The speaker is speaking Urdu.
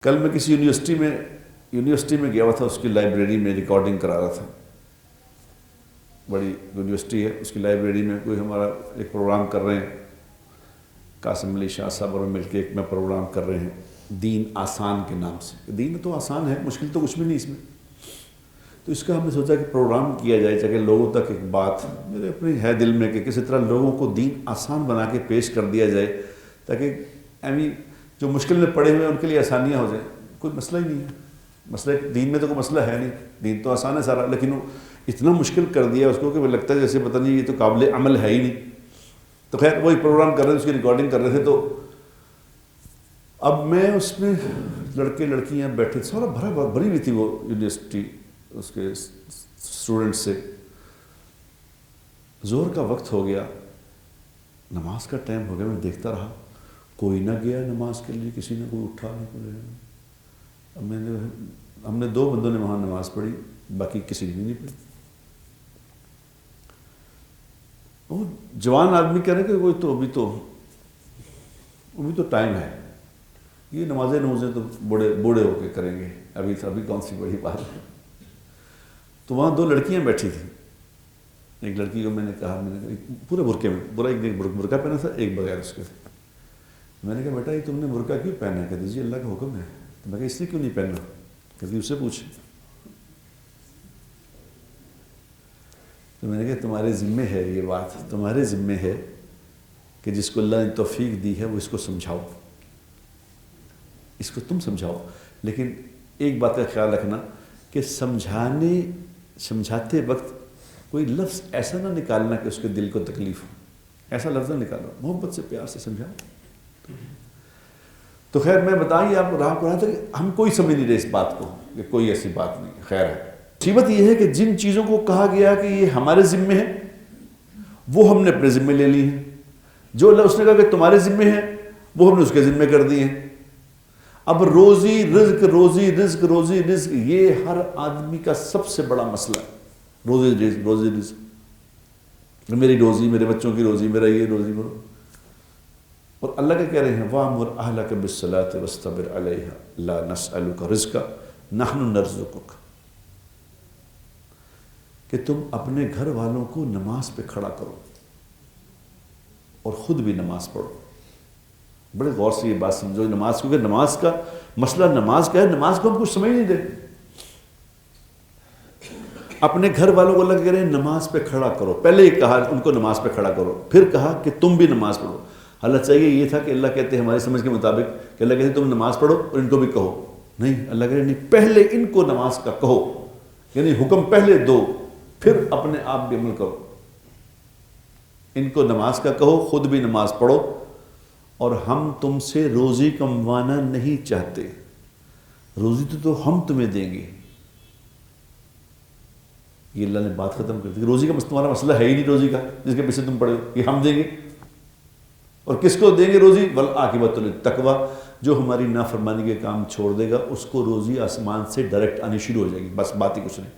کل میں کسی یونیورسٹی میں گیا ہوا تھا، اس کی لائبریری میں ریکارڈنگ کرا رہا تھا. بڑی یونیورسٹی ہے، اس کی لائبریری میں کوئی ہمارا ایک پروگرام کر رہے ہیں. قاسم علی شاہ صاحب اور مل کے ایک میں پروگرام کر رہے ہیں دین آسان کے نام سے. دین تو آسان ہے، مشکل تو کچھ بھی نہیں اس میں. تو اس کا ہم نے سوچا کہ پروگرام کیا جائے تاکہ لوگوں تک ایک بات میرے اپنی ہے دل میں کہ کسی طرح لوگوں کو دین آسان بنا کے پیش کر دیا جائے تاکہ جو مشکل میں پڑے ہوئے ہیں ان کے لیے آسانیاں ہو جائیں. کوئی مسئلہ ہی نہیں ہے، مسئلہ دین میں تو کوئی مسئلہ ہے نہیں، دین تو آسان ہے سارا، لیکن وہ اتنا مشکل کر دیا اس کو کہ وہ لگتا ہے جیسے پتہ نہیں یہ تو قابل عمل ہے ہی نہیں. تو خیر وہی پروگرام کر رہے تھے، اس کی ریکارڈنگ کر رہے تھے. تو اب میں اس میں لڑکے لڑکیاں بیٹھے، سارا بھری ہوئی تھی وہ یونیورسٹی اس کے اسٹوڈنٹ سے. ظہر کا وقت ہو گیا، نماز کا ٹائم ہو گیا. میں دیکھتا رہا، کوئی نہ گیا نماز کے لیے، کسی نے کوئی اٹھا نہیں پڑے. اب ہم نے 2 بندوں نے وہاں نماز پڑھی، باقی کسی نے نہیں پڑھی. وہ جوان آدمی کہہ رہے کہ وہ تو ابھی تو ٹائم ہے، یہ نمازیں تو بوڑھے ہو کے کریں گے، ابھی کون سی بڑی بات ہے. تو وہاں 2 لڑکیاں بیٹھی تھیں. ایک لڑکی کو میں نے کہا پورے برقعے میں، پورا ایک برقعہ پہنا تھا، ایک بغیر اس کے. میں نے کہا بیٹا یہ تم نے برقعہ کیوں پہنا ہے؟ کہتے جی اللہ کا حکم ہے. تو میں کہا اس نے کیوں نہیں پہننا؟ کہتے اس سے پوچھ. تو میں نے کہا تمہارے ذمے ہے یہ بات، تمہارے ذمے ہے کہ جس کو اللہ نے توفیق دی ہے وہ اس کو سمجھاؤ، اس کو تم سمجھاؤ. لیکن ایک بات کا خیال رکھنا کہ سمجھاتے وقت کوئی لفظ ایسا نہ نکالنا کہ اس کے دل کو تکلیف ہو. ایسا لفظ نہ نکالو، محبت سے پیار سے سمجھاؤ. تو خیر میں بتائیں آپ رہا تھا کہ ہم کوئی سمجھ نہیں رہے اس بات کو کہ کوئی ایسی بات نہیں. خیر ہے، مصیبت یہ ہے کہ جن چیزوں کو کہا گیا کہ یہ ہمارے ذمے ہے وہ ہم نے اپنے ذمے لے لی ہیں. جو اللہ اس نے کہا کہ تمہارے ذمے ہے وہ ہم نے اس کے ذمے کر دیے ہیں. اب روزی رزق یہ ہر آدمی کا سب سے بڑا مسئلہ ہے. روزی رزق، میری روزی، میرے بچوں کی روزی، میرا یہ روزی وہ. اور اللہ کے کہہ رہے ہیں وَأْمُرْ أَهْلَكَ بِالصَّلَاةِ وَاسْتَبِرْ عَلَيْهَا لَا نَسْأَلُكَ رِزْقًا نَحْنُ نَرْزُقُكَ، کہ تم اپنے گھر والوں کو نماز پہ کھڑا کرو اور خود بھی نماز پڑھو. بڑے غور سے یہ بات سمجھو نماز، کیونکہ نماز کا مسئلہ نماز کا ہے، نماز کو ہم کچھ سمجھ نہیں دیں. اپنے گھر والوں کو اللہ کہہ رہے ہیں نماز پہ کھڑا کرو. پہلے ہی کہا ان کو نماز پہ کھڑا کرو، پھر کہا کہ تم بھی نماز پڑھو. اللہ چاہیے یہ تھا کہ اللہ کہتے ہیں ہماری سمجھ کے مطابق کہ اللہ کہتے ہیں تم نماز پڑھو اور ان کو بھی کہو. نہیں، اللہ کہہ رہے نہیں، پہلے ان کو نماز کا کہو، یعنی حکم پہلے دو پھر اپنے آپ بھی عمل کرو. ان کو نماز کا کہو، خود بھی نماز پڑھو. اور ہم تم سے روزی کموانا نہیں چاہتے، روزی تو ہم تمہیں دیں گے. یہ اللہ نے بات ختم کر دی. روزی کا تمہارا مسئلہ ہے ہی نہیں، روزی کا جس کے پیچھے تم پڑے ہو، یہ ہم دیں گے. اور کس کو دیں گے روزی؟ وَالْعَاقِبَةُ لِلتَّقْوَىٰ، جو ہماری نافرمانی کے کام چھوڑ دے گا اس کو روزی آسمان سے ڈائریکٹ آنی شروع ہو جائے گی. بس بات ہی کچھ نہیں.